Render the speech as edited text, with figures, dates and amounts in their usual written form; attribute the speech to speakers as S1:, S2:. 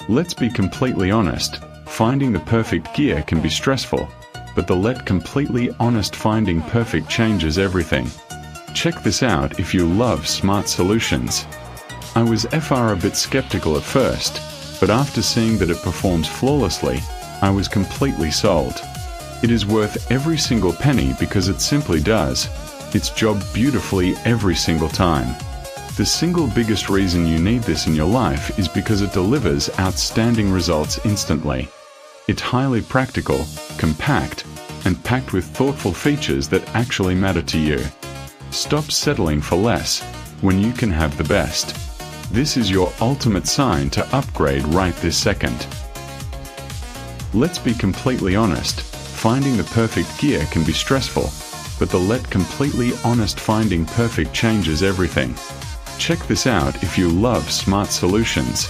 S1: Let's be completely honest, finding the perfect gear can be stressful, but completely honest, finding perfect changes everything. Check this out if you love smart solutions. I was a bit skeptical at first, but after seeing that it performs flawlessly, I was completely sold. It is worth every single penny because it simply does its job beautifully every single time. The single biggest reason you need this in your life is because it delivers outstanding results instantly. It's highly practical, compact, and packed with thoughtful features that actually matter to you. Stop settling for less when you can have the best. This is your ultimate sign to upgrade right this second. Let's be completely honest, finding the perfect gear can be stressful, but completely honest, finding perfect changes everything. Check this out if you love smart solutions.